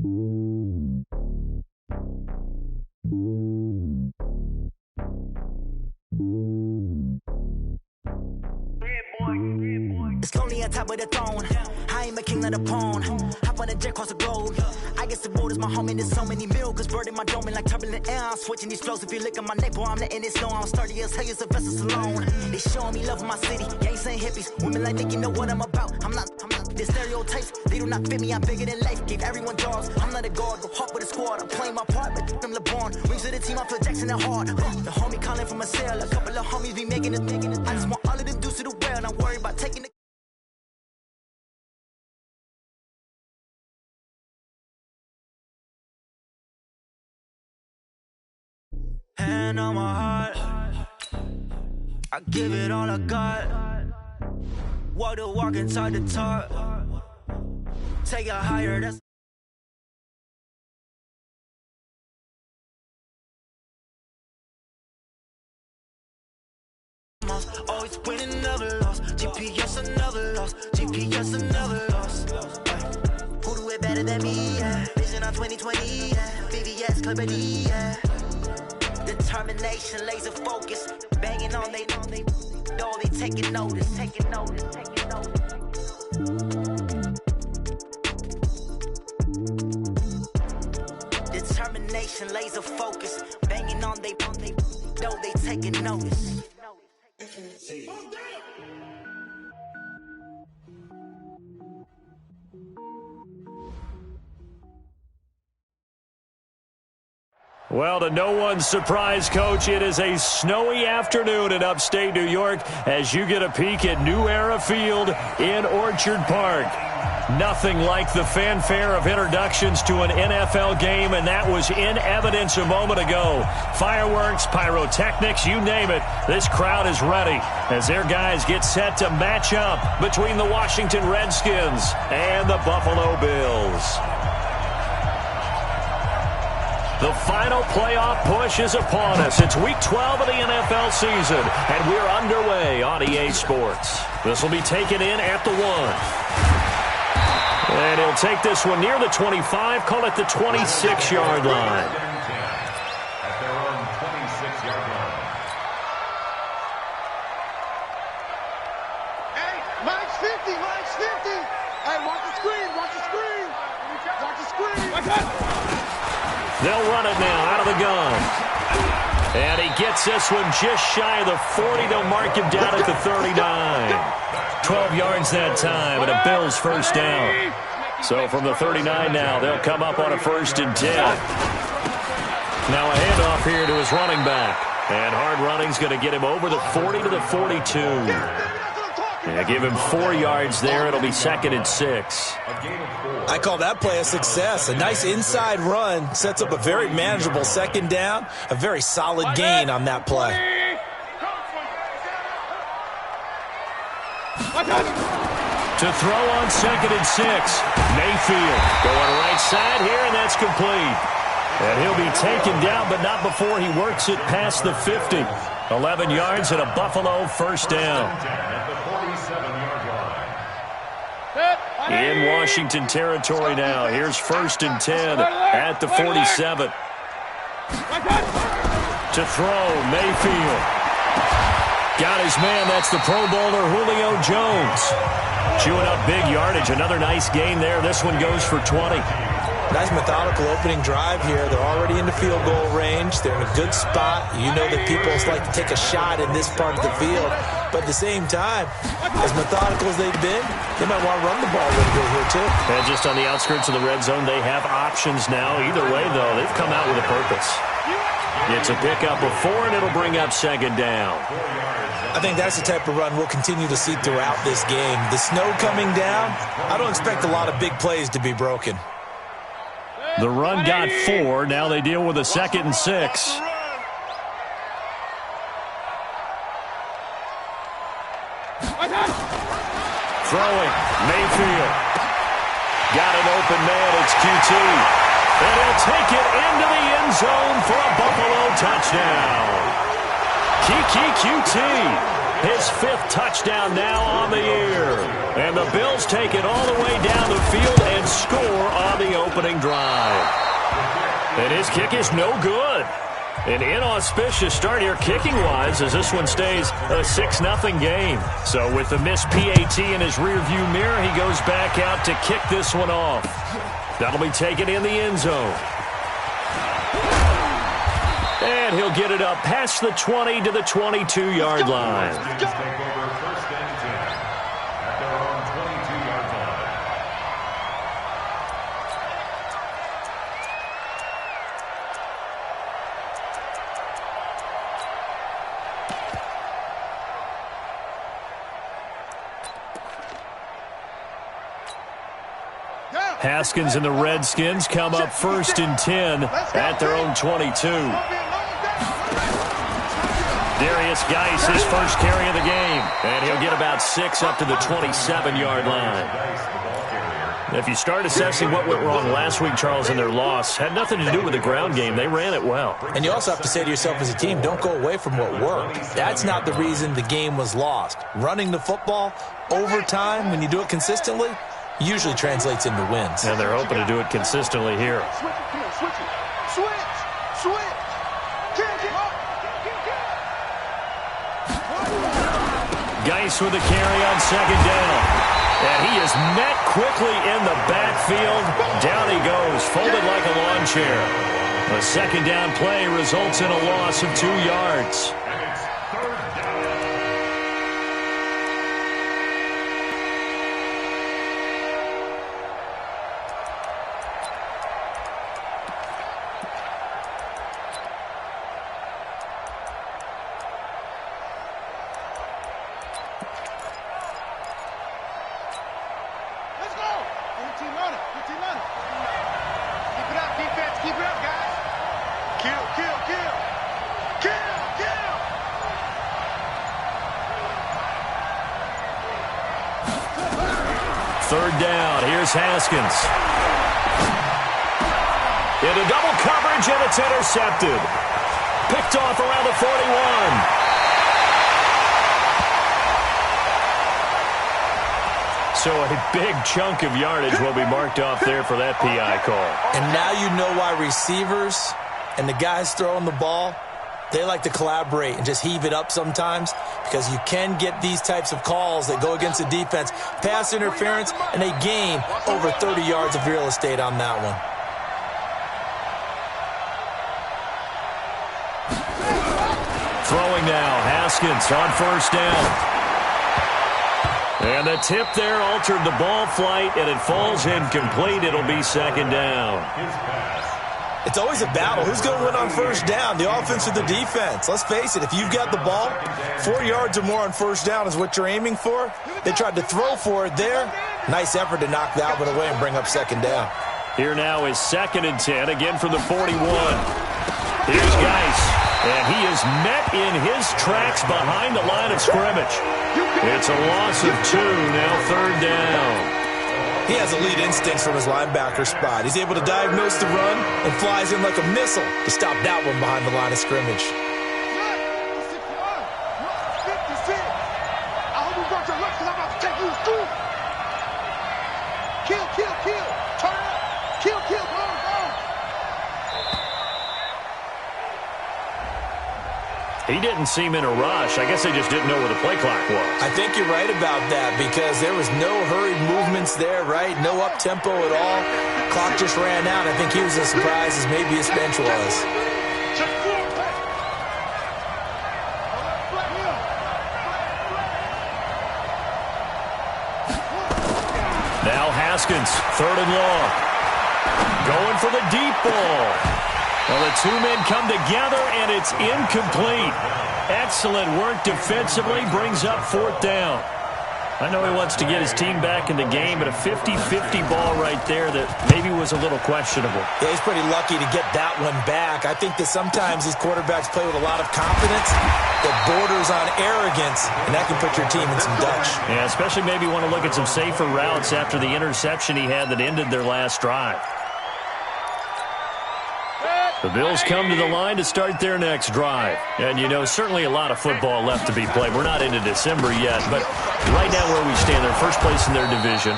It's lonely on top of the throne. I ain't a king of the pawn. Hop on a jet across the globe. I guess the road is my home and there's so many milkers birding my dome like turbulent air. I'm switching these flows. If you look at my neck, boy, I'm letting it slow. I'm sturdy as hell, a vessel alone. They showing me love in my city. Gangs and hippies. Women like think you know what I'm about. I'm not. The stereotypes, they do not fit me. I'm bigger than life. Gave everyone jobs. I'm not a guard. Go hard with a squad. I'm playing my part, but them LeBron. Rings to the team. I feel Jackson at heart. The homie calling from a cell. A couple of homies be making it. I just want all of them dudes to do well. Not worry about taking the. Hand on my heart, I give it all I got. Walk the walk inside the talk. Take it higher, that's always winning, never lost. GPS another lost. GPS another lost. Who do it better than me? Yeah. Vision on 2020. Yeah. VVS Clippity. Yeah. Determination, laser focus, banging on they taking notice. Determination, laser focus, banging on they taking notice. Well, to no one's surprise, Coach, it is a snowy afternoon in upstate New York as you get a peek at New Era Field in Orchard Park. Nothing like the fanfare of introductions to an NFL game, and that was in evidence a moment ago. Fireworks, pyrotechnics, you name it. This crowd is ready as their guys get set to match up between the Washington Redskins and the Buffalo Bills. The final playoff push is upon us. It's Week 12 of the NFL season, and we're underway on EA Sports. This will be taken in at the 1. And he'll take this one near the 25, call it the 26-yard line. At their own 26-yard line. Hey, mine's 50, mine's 50. Hey, watch the screen, watch the screen. Watch the screen. They'll run it now out of the gun. And he gets this one just shy of the 40. They'll mark him down at the 39. 12 yards that time, and a Bills first down. So from the 39 now, they'll come up on a 1st and 10. Now a handoff here to his running back. And hard running's going to get him over the 40 to the 42. Yeah, give him 4 yards there. It'll be 2nd and 6. I call that play a success. A nice inside run sets up a very manageable 2nd down. A very solid gain on that play. To throw on 2nd and 6. Mayfield going right side here, and that's complete. And he'll be taken down, but not before he works it past the 50. 11 yards and a Buffalo first down. In Washington territory now. Here's 1st and 10 at the 47. To throw, Mayfield. Got his man. That's the Pro Bowler Julio Jones. Chewing up big yardage. Another nice gain there. This one goes for 20. Nice methodical opening drive here. They're already in the field goal range. They're in a good spot. You know that people like to take a shot in this part of the field. But at the same time, as methodical as they've been, they might want to run the ball a little bit here too. And just on the outskirts of the red zone, they have options now. Either way, though, they've come out with a purpose. It's a pickup of 4, and it'll bring up 2nd down. I think that's the type of run we'll continue to see throughout this game. The snow coming down, I don't expect a lot of big plays to be broken. The run got 4. Now they deal with a 2nd and 6. Throwing. Mayfield. Got an open man. It's QT. And he'll take it into the end zone for a Buffalo touchdown. Kiki QT. his 5th touchdown now on the year. And the Bills take it all the way down the field and score on the opening drive. And his kick is no good. An inauspicious start here kicking-wise as this one stays a 6-0 game. So with the missed PAT in his rearview mirror, he goes back out to kick this one off. That'll be taken in the end zone. And he'll get it up past the 20 to the 22-yard line. Haskins and the Redskins come up 1st and 10 at their own 22. Darius Geis, his first carry of the game, and he'll get about 6 up to the 27-yard line. If you start assessing what went wrong last week, Charles, in their loss, had nothing to do with the ground game. They ran it well. And you also have to say to yourself as a team, don't go away from what worked. That's not the reason the game was lost. Running the football, overtime, when you do it consistently, usually translates into wins. And they're hoping to do it consistently here. Geis with a carry on 2nd down. And he is met quickly in the backfield. Down he goes, folded like a lawn chair. A 2nd down play results in a loss of 2 yards. Haskins. Into double coverage, and it's intercepted. Picked off around the 41. So a big chunk of yardage will be marked off there for that PI call. And now you know why receivers and the guys throwing the ball, they like to collaborate and just heave it up sometimes, because you can get these types of calls that go against the defense. Pass interference, and they gain over 30 yards of real estate on that one. Throwing now, Haskins on 1st down. And the tip there altered the ball flight, and it falls incomplete. It'll be 2nd down. It's always a battle. Who's going to win on 1st down, the offense or the defense? Let's face it, if you've got the ball, 4 yards or more on 1st down is what you're aiming for. They tried to throw for it there. Nice effort to knock that one away and bring up 2nd down. Here now is 2nd and 10, again from the 41. Here's Geis, and he is met in his tracks behind the line of scrimmage. It's a loss of 2, now 3rd down. He has elite instincts from his linebacker spot. He's able to diagnose the run and flies in like a missile to stop that one behind the line of scrimmage. I hope you got your luck, because I'm about to take you to school. Kill, kill, kill. Turn up. Kill, kill. Go on, go on. He didn't seem in a rush. I guess they just didn't know where the play clock was. I think you're right about that, because there was no hurried movements there, right? No up-tempo at all. Clock just ran out. I think he was as surprised as maybe his bench was. Now Haskins, 3rd and long. Going for the deep ball. Well, the 2 men come together, and it's incomplete. Excellent work defensively, brings up 4th down. I know he wants to get his team back in the game, but a 50-50 ball right there that maybe was a little questionable. Yeah, he's pretty lucky to get that one back. I think that sometimes these quarterbacks play with a lot of confidence that borders on arrogance, and that can put your team in some Dutch. Yeah, especially maybe want to look at some safer routes after the interception he had that ended their last drive. The Bills come to the line to start their next drive. And, you know, certainly a lot of football left to be played. We're not into December yet, but right now where we stand, they're first place in their division.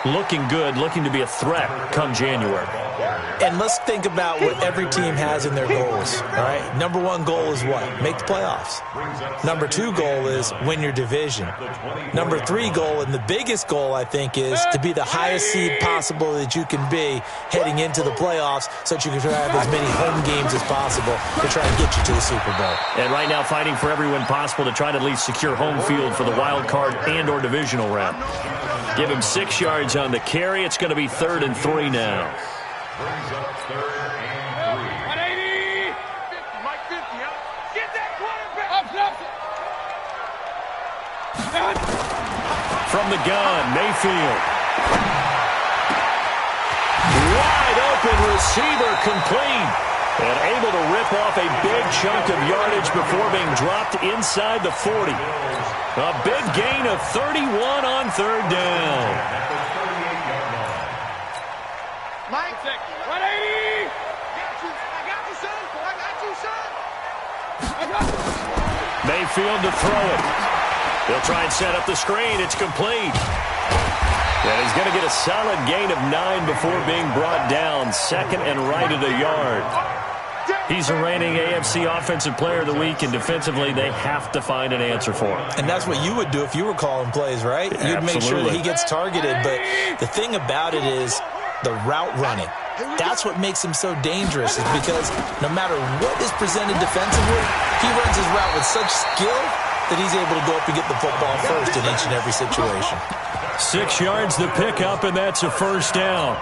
Looking good, looking to be a threat come January. And let's think about what every team has in their goals, all right? Number one goal is what? Make the playoffs. Number two goal is win your division. Number three goal, and the biggest goal, I think, is to be the highest seed possible that you can be heading into the playoffs so that you can try to have as many home games as possible to try and get you to the Super Bowl. And right now fighting for every win possible to try to at least secure home field for the wild card and or divisional round. Give him 6 yards on the carry. It's going to be 3rd and 3 now. Brings up 3rd and 3. 180. 50, Mike 50, huh? Get that quarterback. From the gun, Mayfield. Wide open receiver complete. And able to rip off a big chunk of yardage before being dropped inside the 40. A big gain of 31 on 3rd down. Mike, 180. I got you, son. I got you, son. Mayfield to throw it. He'll try and set up the screen. It's complete. And he's going to get a solid gain of 9 before being brought down. 2nd and right at a yard. He's a reigning AFC Offensive Player of the Week, and defensively they have to find an answer for him. And that's what you would do if you were calling plays, right? Yeah, you'd make sure that he gets targeted. But the thing about it is the route running. That's what makes him so dangerous, is because no matter what is presented defensively, he runs his route with such skill that he's able to go up and get the football first in each and every situation. 6 yards the pickup, and that's a 1st down.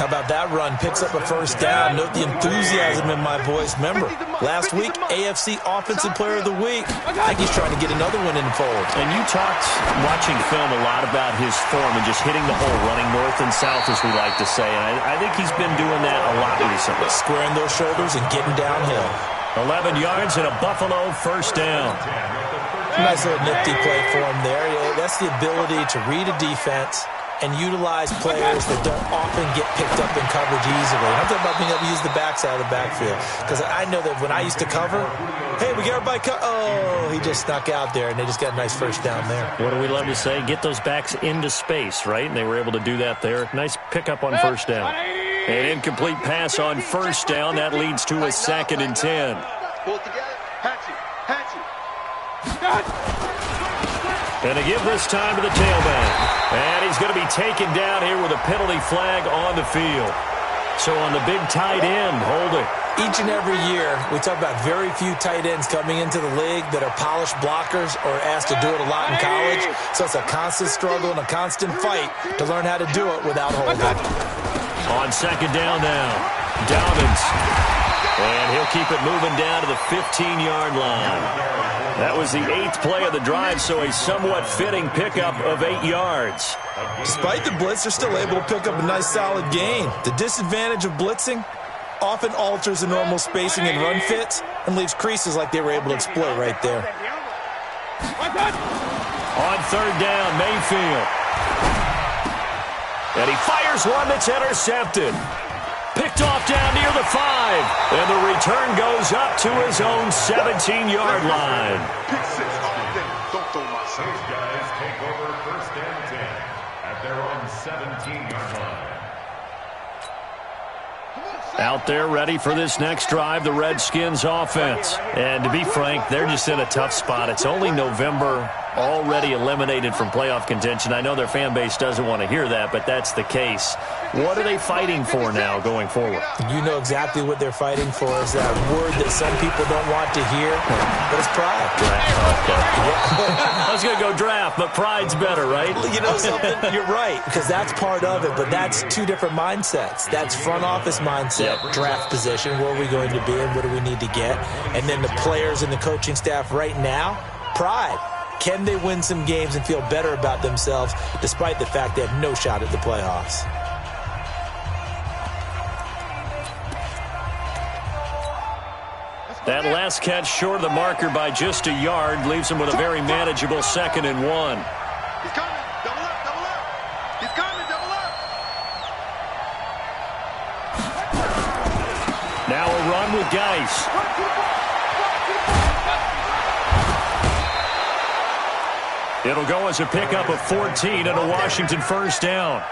How about that run? Picks up a 1st down. Note the enthusiasm in my voice. Remember, last week, AFC Offensive Player of the Week. I think he's trying to get another one in the fold. And you talked, watching film, a lot about his form and just hitting the hole, running north and south, as we like to say. And I think he's been doing that a lot recently. Squaring those shoulders and getting downhill. 11 yards and a Buffalo 1st down. Nice little nifty play for him there. Yeah, that's the ability to read a defense and utilize players that don't often get picked up in coverage easily. And I'm talking about being able to use the backside of the backfield. Because I know that when I used to cover, hey, we got everybody oh, he just snuck out there, and they just got a nice 1st down there. What do we love to say? Get those backs into space, right? And they were able to do that there. Nice pickup on 1st down. An incomplete pass on 1st down. That leads to a 2nd and 10. Pull it together. Hatchet. And to give this time to the tailback. And he's going to be taken down here with a penalty flag on the field. So on the big tight end, holding. Each and every year, we talk about very few tight ends coming into the league that are polished blockers or asked to do it a lot in college. So it's a constant struggle and a constant fight to learn how to do it without holding. On 2nd down now, Dobbins. And he'll keep it moving down to the 15-yard line. That was the 8th play of the drive, so a somewhat fitting pickup of 8 yards. Despite the blitz, they're still able to pick up a nice solid gain. The disadvantage of blitzing often alters the normal spacing and run fits and leaves creases like they were able to exploit right there. On 3rd down, Mayfield. And he fires one that's intercepted. Picked off down near the 5. And the return goes up to his own 17-yard line. Pick 6. Don't throw my son. These guys take over 1st and 10 at their own 17-yard line. Out there ready for this next drive, the Redskins offense. And to be frank, they're just in a tough spot. It's only November, already eliminated from playoff contention. I know their fan base doesn't want to hear that, but that's the case. What are they fighting for now going forward? You know exactly what they're fighting for. Is that word that some people don't want to hear, but it's pride. I was going to go draft, but pride's better, right? You know something? You're right, because that's part of it, but that's two different mindsets. That's front office mindset, draft position, where are we going to be and what do we need to get? And then the players and the coaching staff right now, pride. Can they win some games and feel better about themselves despite the fact they have no shot at the playoffs? That last catch short of the marker by just a yard leaves him with a very manageable 2nd and 1. He's coming. Double up. He's coming. Double up. Now a run run with Geis. It'll go as a pickup of 14 and a Washington first down.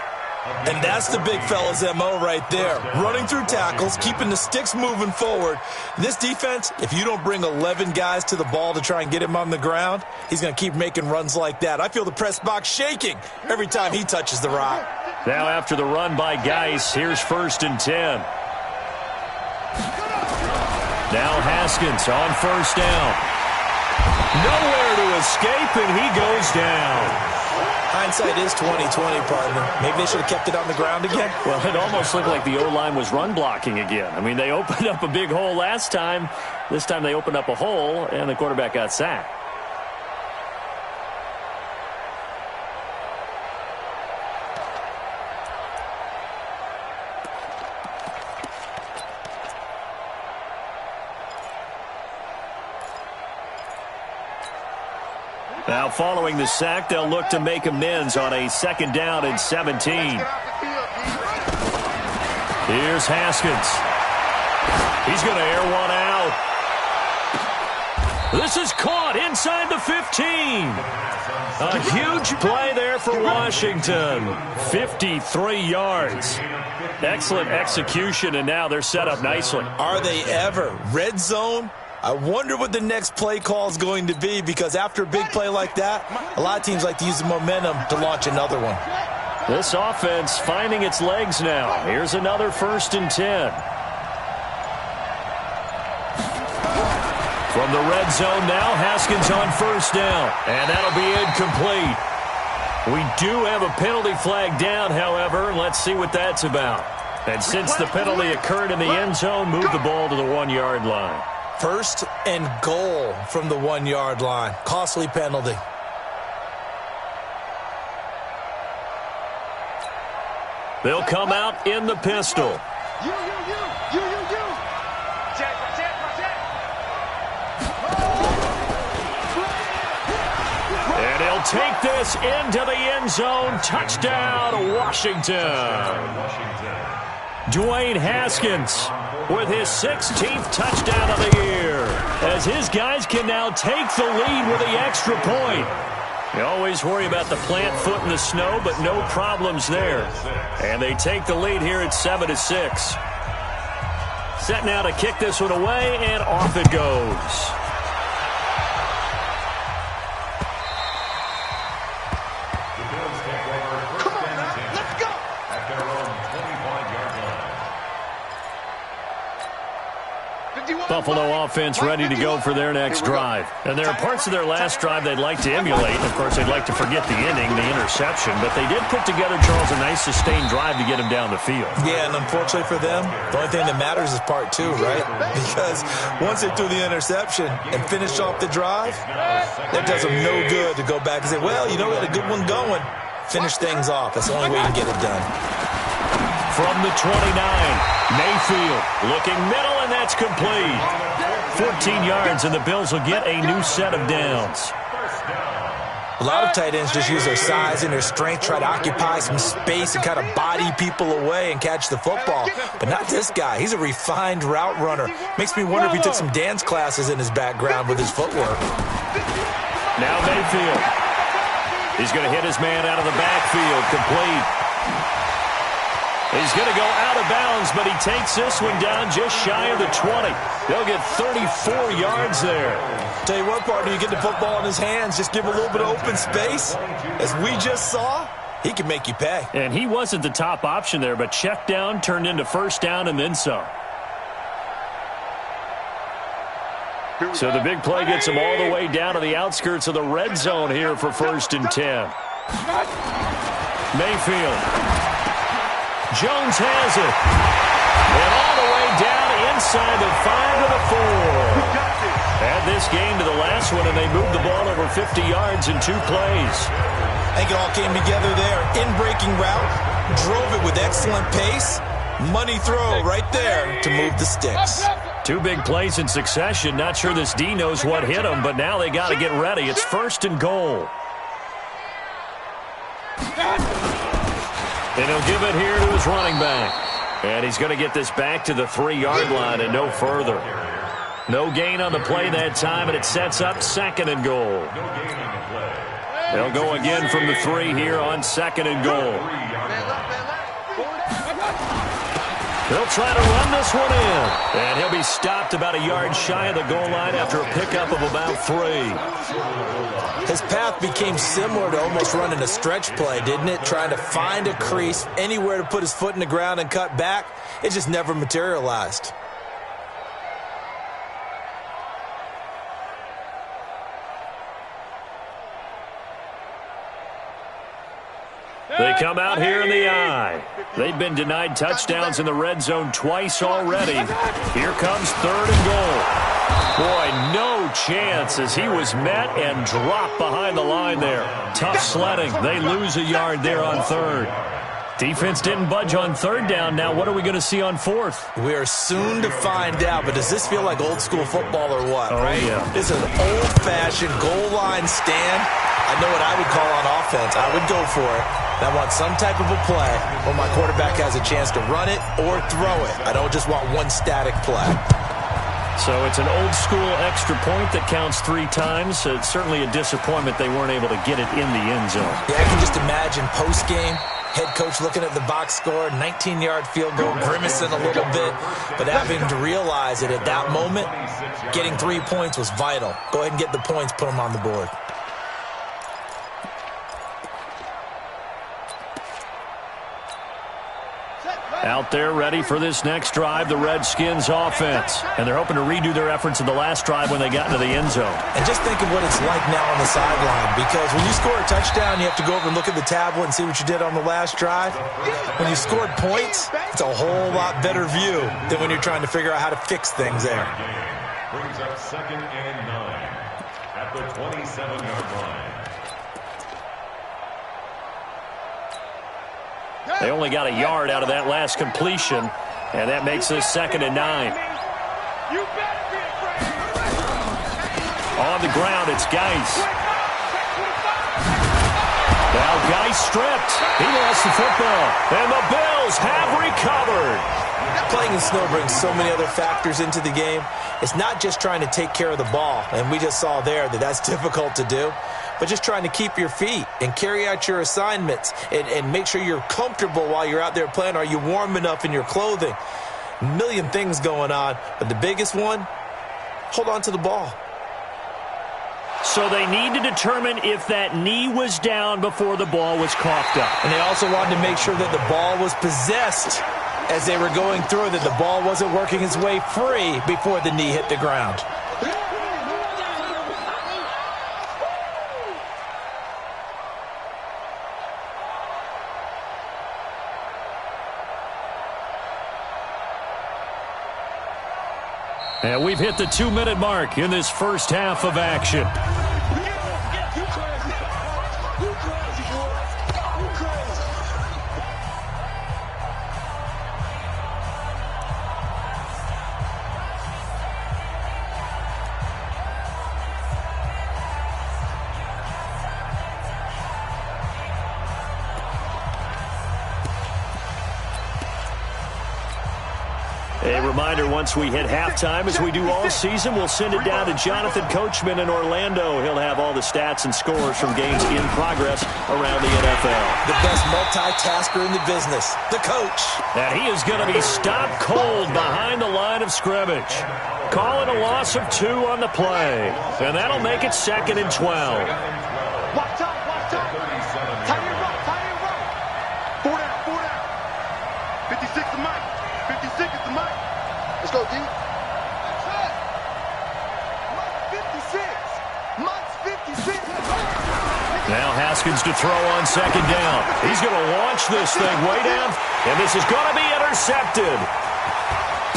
And that's the big fella's MO right there. Running through tackles, keeping the sticks moving forward. This defense, if you don't bring 11 guys to the ball to try and get him on the ground, he's going to keep making runs like that. I feel the press box shaking every time he touches the rock. Now after the run by Geis, here's 1st and 10. Now Haskins on first down. Nowhere to escape, and he goes down. Hindsight is 20/20, partner. Maybe they should have kept it on the ground again. Well, it almost looked like the O-line was run blocking again. I mean, they opened up a big hole last time. This time they opened up a hole, and the quarterback got sacked. Now, following the sack, they'll look to make amends on a 2nd down and 17. Here's Haskins. He's going to air one out. This is caught inside the 15. A huge play there for Washington. 53 yards. Excellent execution, and now they're set up nicely. Are they ever? Red zone? I wonder what the next play call is going to be, because after a big play like that, a lot of teams like to use the momentum to launch another one. This offense finding its legs now. Here's another 1st and 10. From the red zone now, Haskins on first down. And that'll be incomplete. We do have a penalty flag down, however. Let's see what that's about. And since the penalty occurred in the end zone, move the ball to the 1-yard line. 1st and goal from the 1-yard line. Costly penalty. They'll come out in the pistol. And he'll take this into the end zone. Touchdown, Washington. Dwayne Haskins with his 16th touchdown of the year, as his guys can now take the lead with the extra point. You always worry about the plant foot in the snow, but no problems there. And they take the lead here at 7-6. Set now to kick this one away, and off it goes. Buffalo offense ready to go for their next drive. And there are parts of their last drive they'd like to emulate. Of course, they'd like to forget the inning, the interception. But they did put together, Charles, a nice sustained drive to get him down the field. Yeah, and unfortunately for them, the only thing that matters is part 2, right? Because once they threw the interception and finished off the drive, that does them no good to go back and say, well, you know, we had a good one going. Finish things off. That's the only way you can get it done. From the 29, Mayfield looking middle, and that's complete. 14 yards, and the Bills will get a new set of downs. A lot of tight ends just use their size and their strength, try to occupy some space and kind of body people away and catch the football. But not this guy. He's a refined route runner. Makes me wonder if he took some dance classes in his background with his footwork. Now Mayfield. He's going to hit his man out of the backfield, complete. He's going to go out of bounds, but he takes this one down just shy of the 20. They'll get 34 yards there. Tell you what, partner, you get the football in his hands, just give a little bit of open space. As we just saw, he can make you pay. And he wasn't the top option there, but check down turned into first down and then some. So the big play gets him all the way down to the outskirts of the red zone here for 1st and 10. Mayfield. Jones has it. And all the way down inside the 5 to the 4. Add this game to the last one, and they moved the ball over 50 yards in 2 plays. I think it all came together there. In-breaking route, drove it with excellent pace. Money throw right there to move the sticks. 2 big plays in succession. Not sure this D knows what hit him, but now they got to get ready. It's 1st and goal. And he'll give it here to his running back. And he's going to get this back to the 3-yard line and no further. No gain on the play that time, and it sets up 2nd and goal. They'll go again from the 3 here on 2nd and goal. They'll try to run this one in. And he'll be stopped about a yard shy of the goal line after a pickup of about 3. His path became similar to almost running a stretch play, didn't it? Trying to find a crease, anywhere to put his foot in the ground and cut back. It just never materialized. They come out here in the eye. They've been denied touchdowns in the red zone twice already. Here comes 3rd and goal. Boy, no chance as he was met and dropped behind the line there. Tough sledding. They lose a yard there on 3rd. Defense didn't budge on 3rd down. Now what are we going to see on 4th? We are soon to find out, but does this feel like old school football or what, right? Yeah. This is an old-fashioned goal line stand. I know what I would call on offense. I would go for it. I want some type of a play where my quarterback has a chance to run it or throw it. I don't just want one static play. So it's an old-school extra point that counts 3 times. It's certainly a disappointment they weren't able to get it in the end zone. Yeah, I can just imagine post-game, head coach looking at the box score, 19-yard field goal, grimacing a little bit, but having to realize that at that moment, getting 3 points was vital. Go ahead and get the points, put them on the board. Out there ready for this next drive, the Redskins offense. And they're hoping to redo their efforts in the last drive when they got into the end zone. And just think of what it's like now on the sideline, because when you score a touchdown, you have to go over and look at the tablet and see what you did on the last drive. When you scored points, it's a whole lot better view than when you're trying to figure out how to fix things there. Brings up 2nd and 9 at the 27-yard line. They only got a yard out of that last completion, and that makes this 2nd and 9. On the ground, it's Geis. Now Geis stripped. He lost the football, and the Bills have recovered. Playing in snow brings so many other factors into the game. It's not just trying to take care of the ball, and we just saw there that that's difficult to do, but just trying to keep your feet and carry out your assignments and make sure you're comfortable while you're out there playing. Are you warm enough in your clothing? A million things going on, but the biggest one, hold on to the ball. So they need to determine if that knee was down before the ball was coughed up. And they also wanted to make sure that the ball was possessed as they were going through, that the ball wasn't working its way free before the knee hit the ground. And we've hit the 2-minute mark in this first half of action. A reminder, once we hit halftime, as we do all season, we'll send it down to Jonathan Coachman in Orlando. He'll have all the stats and scores from games in progress around the NFL. The best multitasker in the business, the coach. And he is going to be stopped cold behind the line of scrimmage. Call it a loss of 2 on the play. And that'll make it 2nd and 12. Watch out, watch out. Tight end rock, tight end rock. 4 down, 4 down. 56 to Mike. 56 is the mic. Let's go, D. Mike's 56. Now Haskins to throw on 2nd down. He's going to launch this thing way down, and this is going to be intercepted.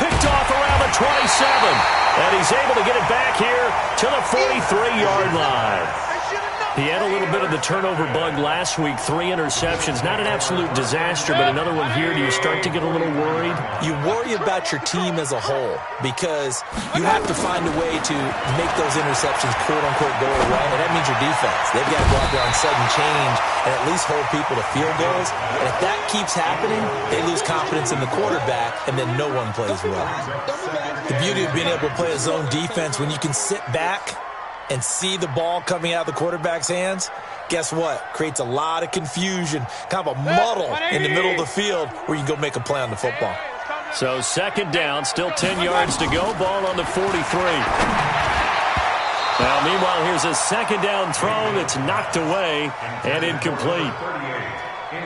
Picked off around the 27, and he's able to get it back here to the 43-yard line. They should have known. He had a little bit of the turnover bug last week, 3 interceptions. Not an absolute disaster, but another one here. Do you start to get a little worried? You worry about your team as a whole because you have to find a way to make those interceptions, quote-unquote, go away, and that means your defense. They've got to go out there on sudden change and at least hold people to field goals. And if that keeps happening, they lose confidence in the quarterback, and then no one plays well. The beauty of being able to play a zone defense when you can sit back and see the ball coming out of the quarterback's hands, guess what? Creates a lot of confusion, kind of a muddle in the middle of the field where you can go make a play on the football. So second down, still 10 yards to go, ball on the 43. Now, meanwhile, here's a second down throw that's knocked away and incomplete.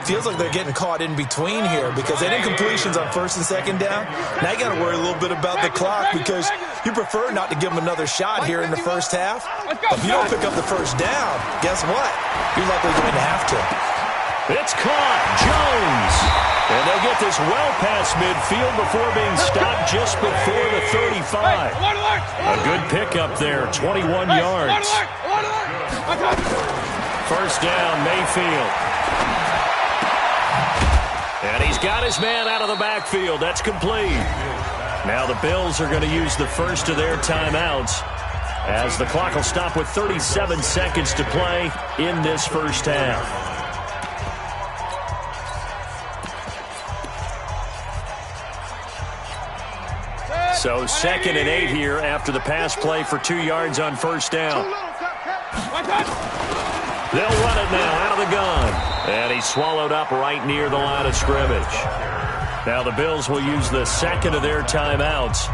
Feels like they're getting caught in between here because they did incompletions on first and second down. Now you got to worry a little bit about the clock because you prefer not to give them another shot here in the first half. But if you don't pick up the first down, guess what? You're likely going to have to. It's caught. Jones. And they'll get this well past midfield before being stopped just before the 35. A good pickup there, 21 yards. First down, Mayfield. And he's got his man out of the backfield. That's complete. Now the Bills are going to use the first of their timeouts as the clock will stop with 37 seconds to play in this first half. So 2nd and 8 here after the pass play for 2 yards on first down. They'll run it now out of the gun. And he's swallowed up right near the line of scrimmage. Now the Bills will use the second of their timeouts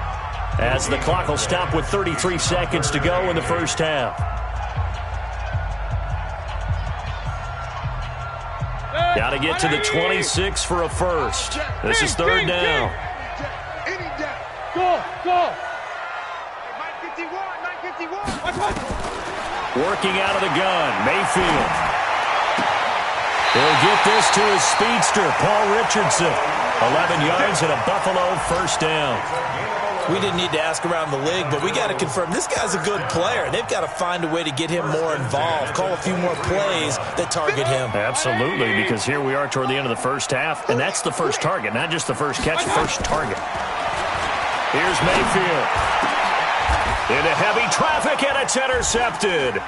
as the clock will stop with 33 seconds to go in the first half. Got to get to the 26 for a first. This is third down. Working out of the gun, Mayfield. He'll get this to his speedster, Paul Richardson. 11 yards and a Buffalo first down. We didn't need to ask around the league, but we got to confirm this guy's a good player. They've got to find a way to get him more involved, call a few more plays that target him. Absolutely, because here we are toward the end of the first half, and that's the first target, not just the first catch, first target. Here's Mayfield. Into heavy traffic, and it's intercepted.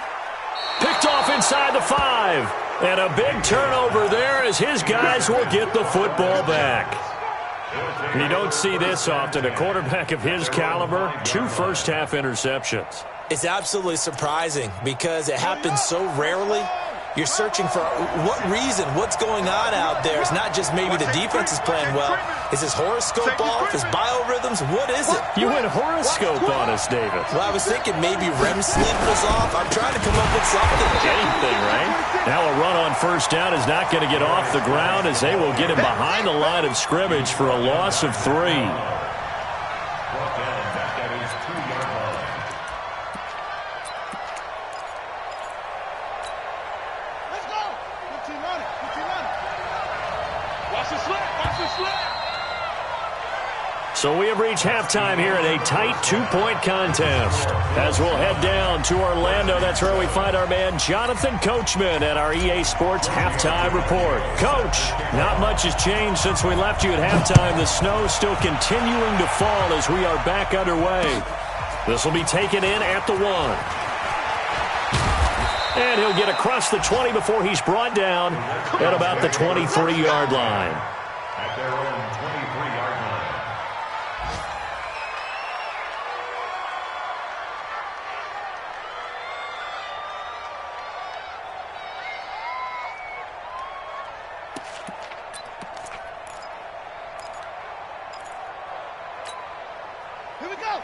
Picked off inside the 5. And a big turnover there as his guys will get the football back. You don't see this often. A quarterback of his caliber, 2 first-half interceptions. It's absolutely surprising because it happens so rarely. You're searching for what reason, what's going on out there. It's not just maybe the defense is playing well. Is his horoscope off? His biorhythms? What is it? You went horoscope on us, David. Well, I was thinking maybe REM sleep was off. I'm trying to come up with something. Anything, right? Now a run on first down is not going to get off the ground as they will get him behind the line of scrimmage for a loss of 3. So we have reached halftime here in a tight 2-point contest. As we'll head down to Orlando, that's where we find our man Jonathan Coachman at our EA Sports Halftime Report. Coach, not much has changed since we left you at halftime. The snow still continuing to fall as we are back underway. This will be taken in at the 1. And he'll get across the 20 before he's brought down at about the 23-yard line. At their own 23-yard line.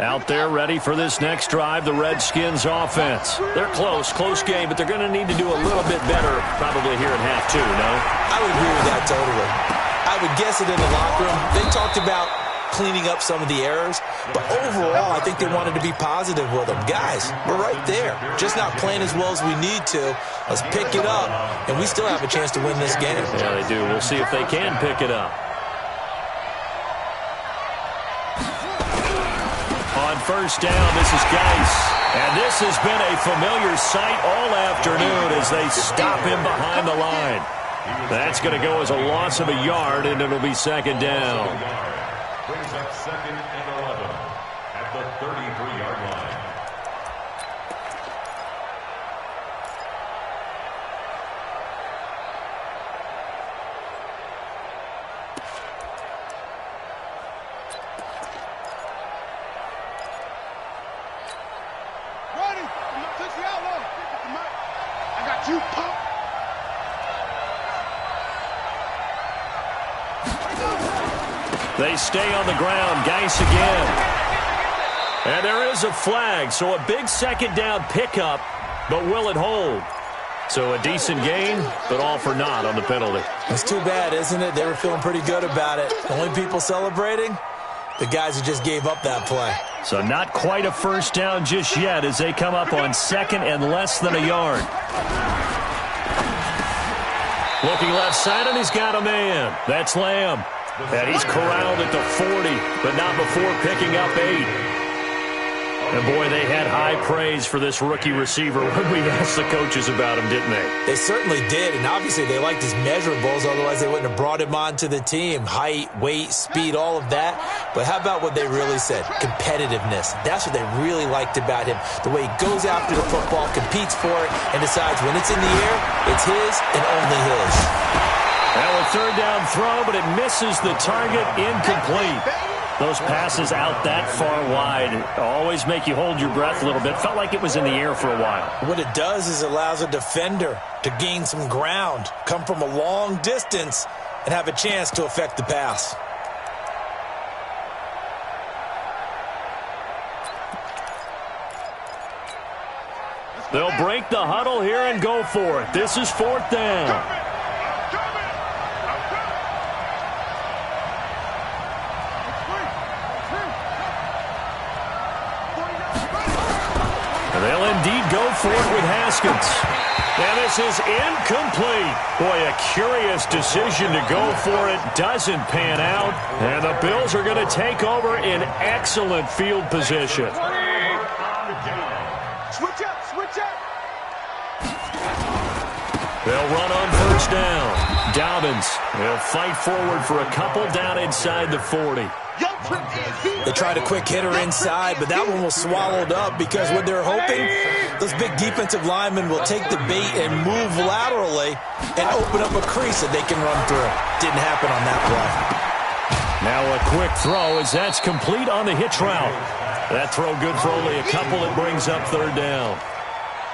Out there ready for this next drive, the Redskins offense. They're close game, but they're going to need to do a little bit better probably here in half 2, no? I would agree with that totally. I would guess it in the locker room. They talked about cleaning up some of the errors, but overall I think they wanted to be positive with them. Guys, we're right there. Just not playing as well as we need to. Let's pick it up, and we still have a chance to win this game. Yeah, they do. We'll see if they can pick it up. On first down, this is Geis. And this has been a familiar sight all afternoon as they stop him behind the line. That's going to go as a loss of a yard, and it'll be second down. Brings up second and 11 at the 33-yard line. You pump. They stay on the ground. Geis again. And there is a flag, so a big second down pickup, but will it hold? So a decent gain, but all for naught on the penalty. It's too bad, isn't it? They were feeling pretty good about it. The only people celebrating, the guys who just gave up that play. So not quite a first down just yet as they come up on second and less than a yard. Looking left side, and he's got a man. That's Lamb. And he's corralled at the 40, but not before picking up 8. And, boy, they had high praise for this rookie receiver when we asked the coaches about him, didn't they? They certainly did, and obviously they liked his measurables, otherwise they wouldn't have brought him onto the team. Height, weight, speed, all of that. But how about what they really said? Competitiveness. That's what they really liked about him. The way he goes after the football, competes for it, and decides when it's in the air, it's his and only his. Now a third down throw, but it misses the target, incomplete. Those passes out that far wide always make you hold your breath a little bit. Felt like it was in the air for a while. What it does is it allows a defender to gain some ground, come from a long distance, and have a chance to affect the pass. They'll break the huddle here and go for it. This is fourth down. They'll indeed go for it with Haskins. And this is incomplete. Boy, a curious decision to go for it. Doesn't pan out. And the Bills are going to take over in excellent field position. Switch up, switch up. They'll run on first down. Dobbins will fight forward for a couple down inside the 40. They tried a quick hitter inside, but that one was swallowed up because what they're hoping, those big defensive linemen will take the bait and move laterally and open up a crease that they can run through. Didn't happen on that play. Now a quick throw as that's complete on the hitch route. That throw good for only a couple. It brings up third down.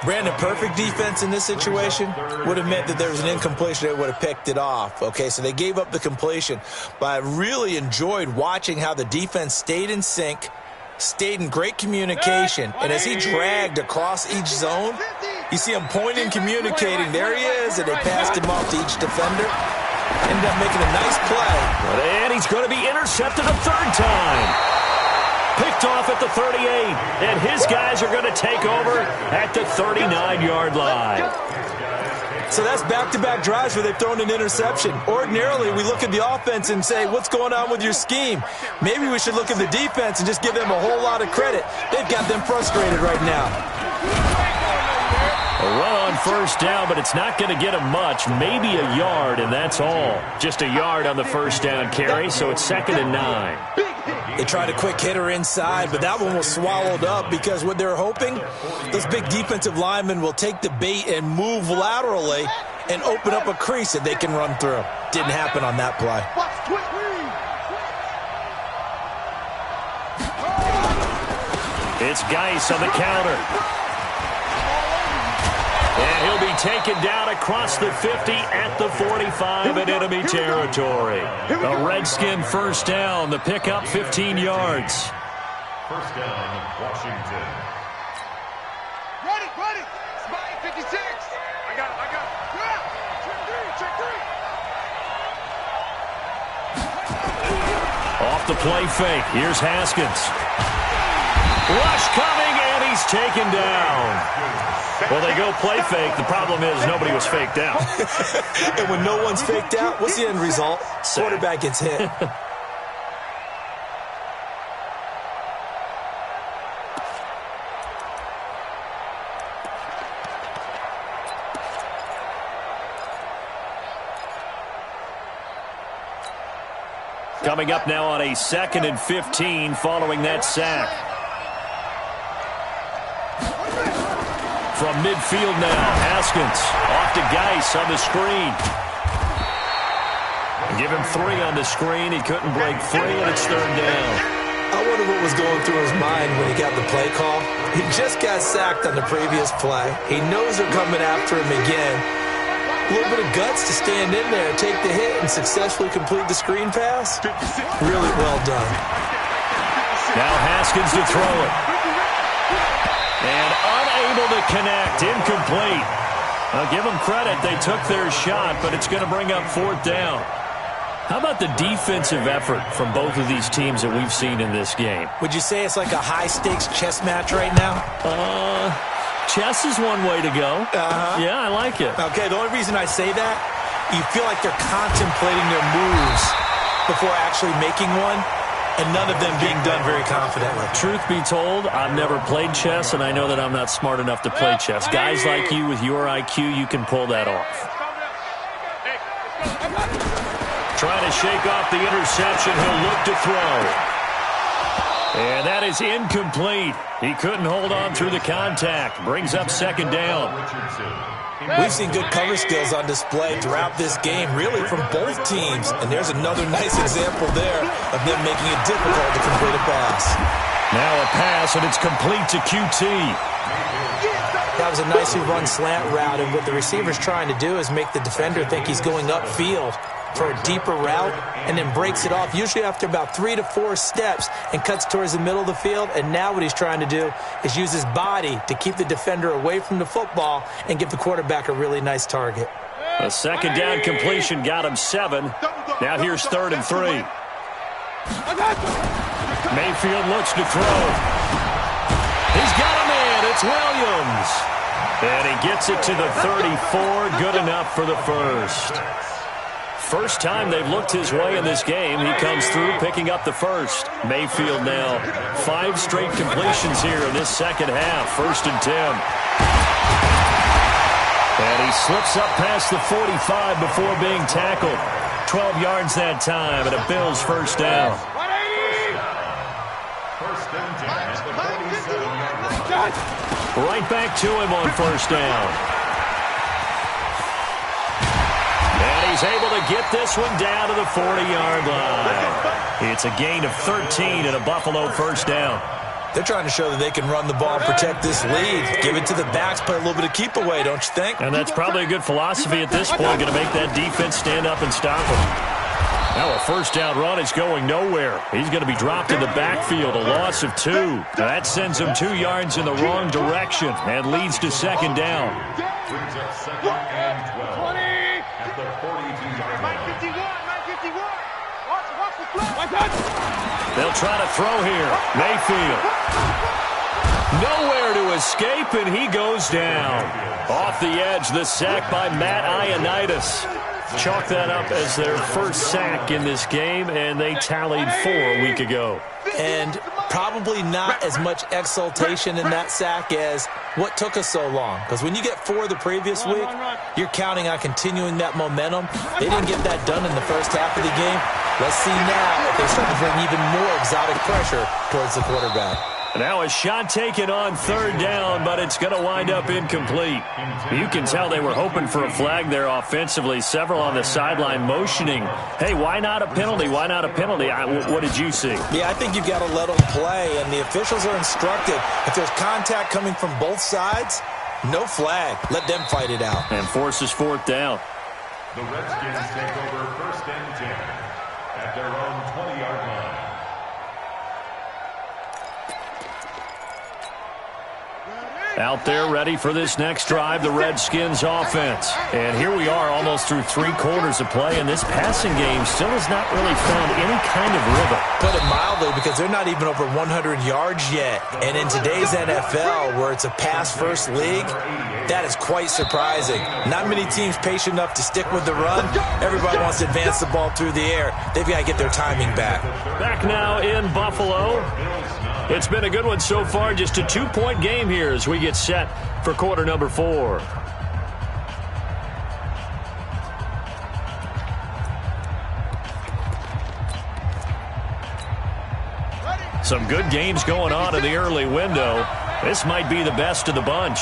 Brandon, perfect defense in this situation would have meant that there was an incompletion. They would have picked it off. Okay, so they gave up the completion. But I really enjoyed watching how the defense stayed in sync, stayed in great communication. And as he dragged across each zone, you see him pointing, communicating. There he is, and they passed him off to each defender. Ended up making a nice play. And he's going to be intercepted a third time. Picked off at the 38, and his guys are going to take over at the 39-yard line. So that's back-to-back drives where they've thrown an interception. Ordinarily, we look at the offense and say, what's going on with your scheme? Maybe we should look at the defense and just give them a whole lot of credit. They've got them frustrated right now. A run on first down, but it's not going to get him much. Maybe a yard, and that's all. Just a yard on the first down carry, so it's 2nd and 9. They tried a quick hitter inside, but that one was swallowed up because what they're hoping, those big defensive linemen will take the bait and move laterally and open up a crease that they can run through. Didn't happen on that play. It's Geis on the counter. And he'll be taken down across the 50 at the 45 in enemy territory. A Redskin first down. The pickup 15 yards. First down, Washington. Ready. Spy 56. I got it. Yeah. Check three. Off the play fake. Here's Haskins. Rush coming, and he's taken down. Well, they go play fake. The problem is nobody was faked out. And when no one's faked out, what's the end result? Quarterback gets hit. Coming up now on a 2nd and 15 following that sack. From midfield now, Haskins off to Geis on the screen. Give him 3 on the screen. He couldn't break free, and it's 3rd down. I wonder what was going through his mind when he got the play call. He just got sacked on the previous play. He knows they're coming after him again. A little bit of guts to stand in there, take the hit, and successfully complete the screen pass. Really well done. Now Haskins to throw it. And unable to connect, incomplete. I'll give them credit. They took their shot, but it's going to bring up 4th down. How about the defensive effort from both of these teams that we've seen in this game? Would you say it's like a high-stakes chess match right now? Chess is one way to go. Yeah, I like it. Okay, the only reason I say that, you feel like they're contemplating their moves before actually making one, and none of them being done very confidently. Truth be told, I've never played chess, and I know that I'm not smart enough to play chess. Guys like you with your IQ, you can pull that off. Trying to shake off the interception. He'll look to throw. And that is incomplete. He couldn't hold on through the contact. Brings up 2nd down. We've seen good cover skills on display throughout this game, really from both teams. And there's another nice example there of them making it difficult to complete a pass. Now a pass, and it's complete to QT. That was a nicely run slant route, and what the receiver's trying to do is make the defender think he's going upfield for a deeper route, and then breaks it off, usually after about 3 to 4 steps, and cuts towards the middle of the field. And now what he's trying to do is use his body to keep the defender away from the football and give the quarterback a really nice target. A 2nd down completion got him 7. Now here's 3rd and 3. Mayfield looks to throw. He's got a man. It's Williams. And he gets it to the 34. Good enough for the first. First time they've looked his way in this game. He comes through picking up the first. Mayfield now 5 straight completions here in this 2nd half. 1st and 10. And he slips up past the 45 before being tackled. 12 yards that time, and a Bills 1st down. 1st and 10 at the 47-yard line. Right back to him on 1st down. He's able to get this one down to the 40-yard line. It's a gain of 13 and a Buffalo 1st down. They're trying to show that they can run the ball and protect this lead. Give it to the backs, play a little bit of keep away, don't you think? And that's probably a good philosophy at this point, going to make that defense stand up and stop him. Now a 1st down run is going nowhere. He's going to be dropped in the backfield, a loss of 2. Now that sends him 2 yards in the wrong direction and leads to 2nd down. Brings up 2nd and 12 at the 42-yard line. They'll try to throw here. Mayfield. Nowhere to escape, and he goes down. Off the edge, the sack by Matt Ioannidis. Chalk that up as their first sack in this game, and they tallied 4 a week ago. And probably not as much exultation in that sack as what took us so long. Because when you get 4 the previous week, you're counting on continuing that momentum. They didn't get that done in the first half of the game. Let's see now if they start to bring even more exotic pressure towards the quarterback. Now a shot taken on 3rd down, but it's going to wind up incomplete. You can tell they were hoping for a flag there offensively. Several on the sideline motioning, hey, why not a penalty? Why not a penalty? What did you see? Yeah, I think you've got to let them play, and the officials are instructed. If there's contact coming from both sides, no flag. Let them fight it out. And forces 4th down. The Redskins take over 1st and 10 at their own 20-yard line. Out there ready for this next drive, the Redskins offense. And here we are almost through 3 quarters of play, and this passing game still has not really found any kind of rhythm. Put it mildly, because they're not even over 100 yards yet. And in today's NFL, where it's a pass-first league, that is quite surprising. Not many teams patient enough to stick with the run. Everybody wants to advance the ball through the air. They've got to get their timing back. Back now in Buffalo. It's been a good one so far. Just a 2-point game here as we get set for quarter number 4. Some good games going on in the early window. This might be the best of the bunch.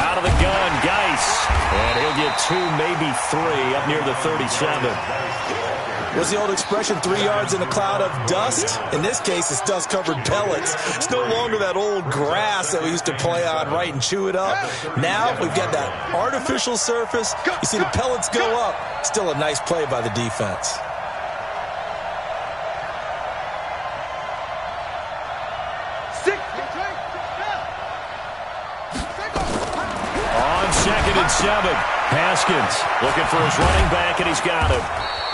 Out of the gun, Geis. And he'll get 2, maybe 3 up near the 37. What's the old expression, 3 yards in a cloud of dust? In this case, it's dust-covered pellets. It's no longer that old grass that we used to play on, right, and chew it up. Now we've got that artificial surface. You see the pellets go up. Still a nice play by the defense. On 2nd and 7, Haskins looking for his running back, and he's got him.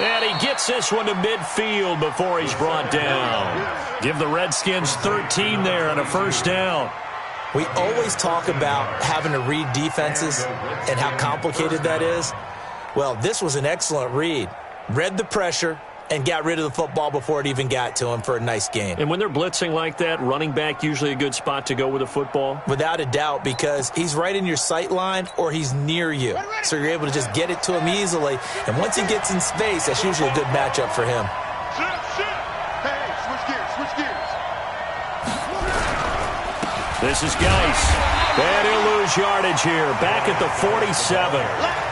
And he gets this one to midfield before he's brought down. Give the Redskins 13 there on a first down. We always talk about having to read defenses and how complicated that is. Well, this was an excellent read. Read the pressure and got rid of the football before it even got to him for a nice gain. And when they're blitzing like that, running back usually a good spot to go with the football? Without a doubt, because he's right in your sight line or he's near you. So you're able to just get it to him easily. And once he gets in space, that's usually a good matchup for him. Hey, switch gears. This is Geis. And he'll lose yardage here. Back at the 47.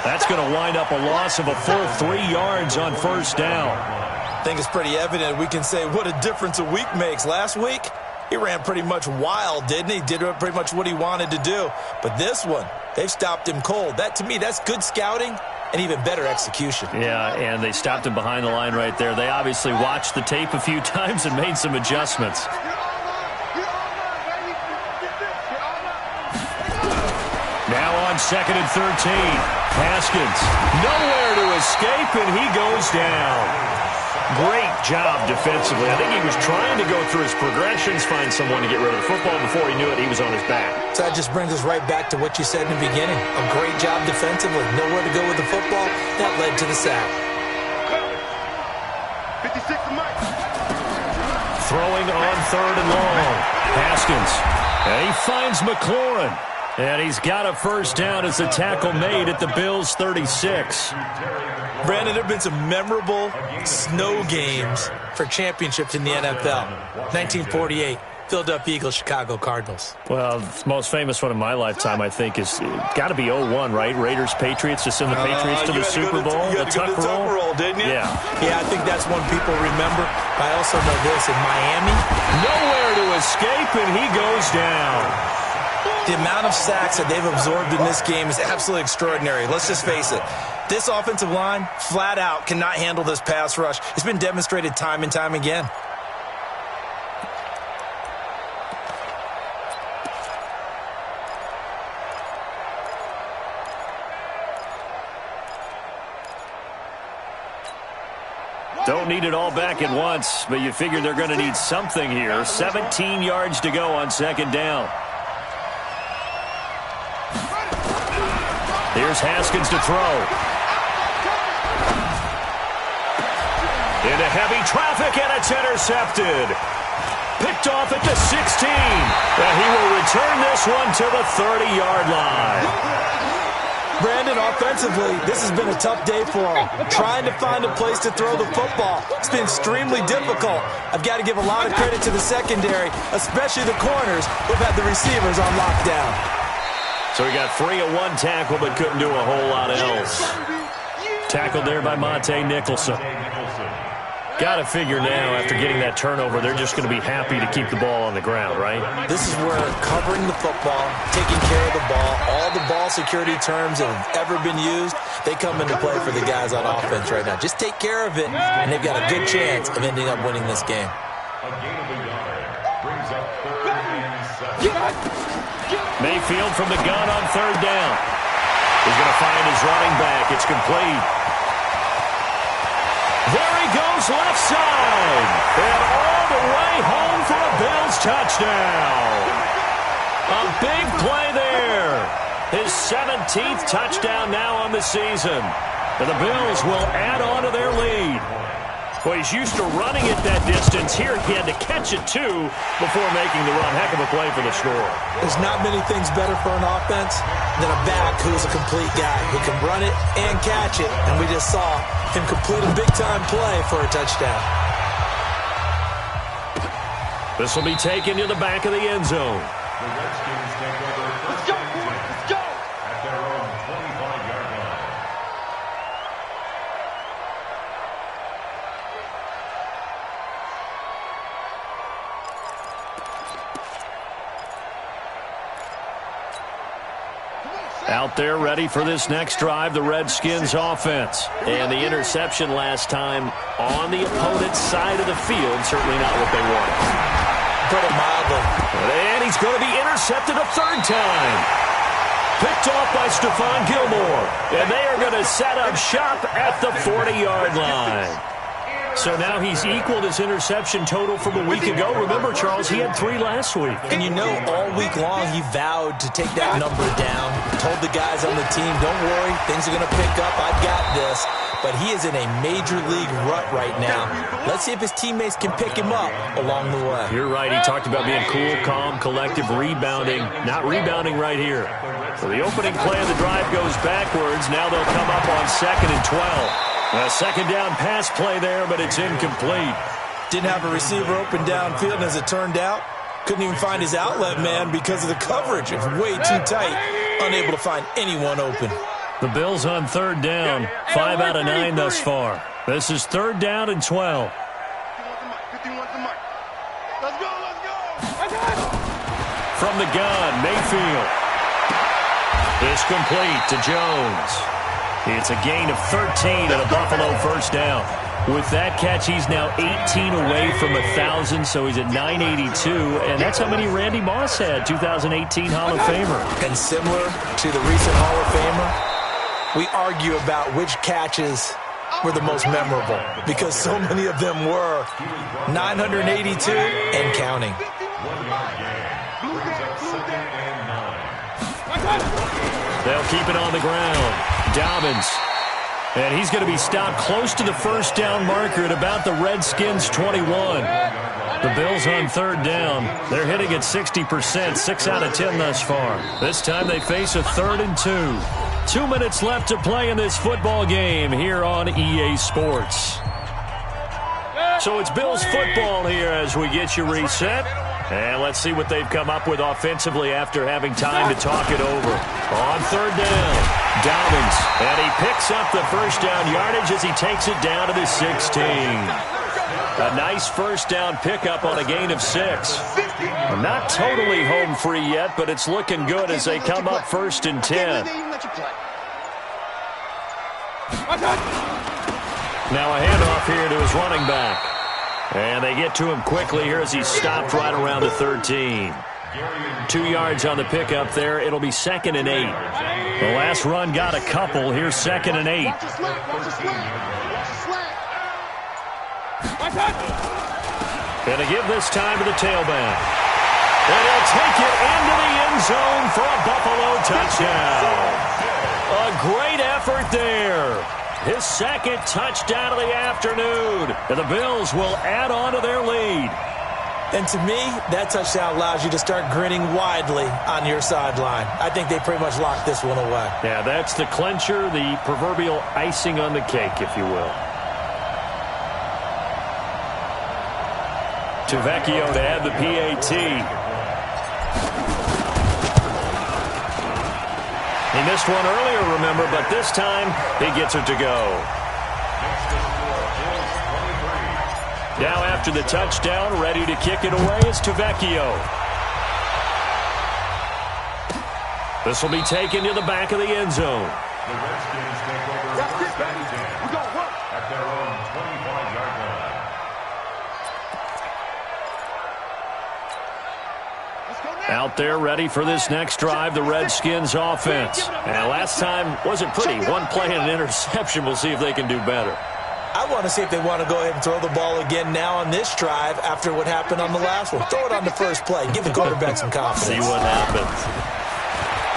That's going to wind up a loss of a full 3 yards on first down. I think it's pretty evident. We can say what a difference a week makes. Last week, he ran pretty much wild, didn't he? Did pretty much what he wanted to do. But this one, they've stopped him cold. That, to me, that's good scouting and even better execution. Yeah, and they stopped him behind the line right there. They obviously watched the tape a few times and made some adjustments. Now on 2nd and 13, Haskins nowhere to escape, and he goes down. Great job defensively. I think he was trying to go through his progressions, find someone to get rid of the football. Before he knew it, he was on his back. So that just brings us right back to what you said in the beginning. A great job defensively. Nowhere to go with the football. That led to the sack. 56 to Mike. Throwing on 3rd and long. Haskins. And he finds McLaurin. And he's got a first down as the tackle made at the Bills' 36. Brandon, there have been some memorable snow games for championships in the NFL. 1948, Philadelphia Eagles, Chicago Cardinals. Well, the most famous one in my lifetime, I think, is got to be 01, right? Raiders, Patriots, to send the Patriots to the Super Bowl. You had to go to the tuck roll, didn't you? Yeah. Yeah, I think that's one people remember. I also know this, in Miami. Nowhere to escape, and he goes down. The amount of sacks that they've absorbed in this game is absolutely extraordinary. Let's just face it. This offensive line, flat out, cannot handle this pass rush. It's been demonstrated time and time again. Don't need it all back at once, but you figure they're going to need something here. 17 yards to go on 2nd down. Here's Haskins to throw. Into heavy traffic, and it's intercepted. Picked off at the 16. And he will return this one to the 30-yard line. Brandon, offensively, this has been a tough day for him. Trying to find a place to throw the football. It's been extremely difficult. I've got to give a lot of credit to the secondary, especially the corners who've had the receivers on lockdown. So he got 3 of 1 tackle, but couldn't do a whole lot else. Tackled there by Monte Nicholson. Got to figure now, after getting that turnover, they're just going to be happy to keep the ball on the ground, right? This is where covering the football, taking care of the ball, all the ball security terms that have ever been used, they come into play for the guys on offense right now. Just take care of it, and they've got a good chance of ending up winning this game. A gain of a yard brings up 3rd and 7. Mayfield from the gun on 3rd down. He's going to find his running back. It's complete. There he goes, left side. And all the way home for a Bills touchdown. A big play there. His 17th touchdown now on the season. And the Bills will add on to their lead. Well, he's used to running it that distance. Here he had to catch it, too, before making the run. Heck of a play for the score. There's not many things better for an offense than a back who's a complete guy who can run it and catch it. And we just saw him complete a big-time play for a touchdown. This will be taken to the back of the end zone. The Redskins take over. Let's go, boys. Let's go. At their own 25-yard line. Out there ready for this next drive, the Redskins offense. And the interception last time on the opponent's side of the field, certainly not what they wanted. Put it mildly. And he's going to be intercepted a third time. Picked off by Stephon Gilmore. And they are going to set up shop at the 40-yard line. So now he's equaled his interception total from a week ago. Remember, Charles, he had 3 last week. And you know, all week long he vowed to take that number down. Told the guys on the team, don't worry, things are going to pick up. I've got this. But he is in a major league rut right now. Let's see if his teammates can pick him up along the way. You're right. He talked about being cool, calm, collective, rebounding. Not rebounding right here. So the opening play of the drive goes backwards. Now they'll come up on 2nd and 12. A second down pass play there, but it's incomplete. Didn't have a receiver open downfield, and as it turned out, couldn't even find his outlet man because of the coverage. It was way too tight. Unable to find anyone open. The Bills on 3rd down. 5 out of 9 thus far. This is 3rd down and 12. 51's the mic. Let's go, let's go. From the gun, Mayfield. It's complete to Jones. It's a gain of 13 and a Buffalo first down. With that catch, he's now 18 away from 1,000, so he's at 982, and that's how many Randy Moss had, 2018 Hall of Famer. And similar to the recent Hall of Famer, we argue about which catches were the most memorable because so many of them were 982 and counting. 1-yard gain. Brings up 2nd and 9. They'll keep it on the ground. Dobbins. And he's going to be stopped close to the first down marker at about the Redskins' 21. The Bills on 3rd down. They're hitting at 60%, 6 out of 10 thus far. This time they face a 3rd and 2. 2 minutes left to play in this football game here on EA Sports. So it's Bills football here as we get you reset. And let's see what they've come up with offensively after having time to talk it over. On 3rd down, Dobbins. And he picks up the first down yardage as he takes it down to the 16. A nice first down pickup on a gain of 6. Not totally home free yet, but it's looking good as they come up 1st and 10. Now a handoff here to his running back. And they get to him quickly here as he's stopped right around the 13. 2 yards on the pickup there. It'll be 2nd and 8. The last run got a couple. Here's 2nd and 8. Gonna give this time to the tailback. And he'll take it into the end zone for a Buffalo touchdown. A great effort there. His 2nd touchdown of the afternoon. And the Bills will add on to their lead. And to me, that touchdown allows you to start grinning widely on your sideline. I think they pretty much locked this one away. Yeah, that's the clincher, the proverbial icing on the cake, if you will. Tavecchio to add the PAT. He missed one earlier, remember, but this time he gets it to go. Now after the touchdown, ready to kick it away is Tavecchio. This will be taken to the back of the end zone. The Redskins take over 1st and 10 at their own 25-yard line. Out there ready for this next drive, the Redskins offense. And last time wasn't pretty. One play and an interception. We'll see if they can do better. I want to see if they want to go ahead and throw the ball again now on this drive after what happened on the last one. Throw it on the first play. Give the quarterback some confidence. See what happens.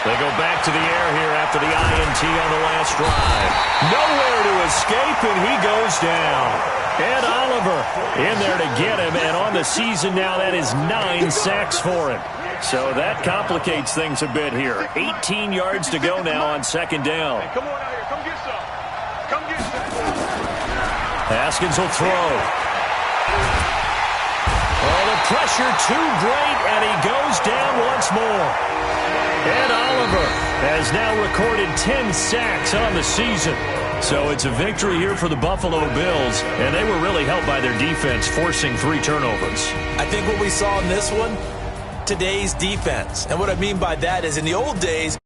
They go back to the air here after the INT on the last drive. Nowhere to escape, and he goes down. Ed Oliver in there to get him, and on the season now, that is 9 sacks for him. So that complicates things a bit here. 18 yards to go now on 2nd down. Hey, come on out here. Come get some. Come get some. Haskins will throw. Oh, the the pressure too great, and he goes down once more. Ed Oliver has now recorded 10 sacks on the season. So it's a victory here for the Buffalo Bills, and they were really helped by their defense, forcing 3 turnovers. I think what we saw in this one, today's defense. And what I mean by that is in the old days,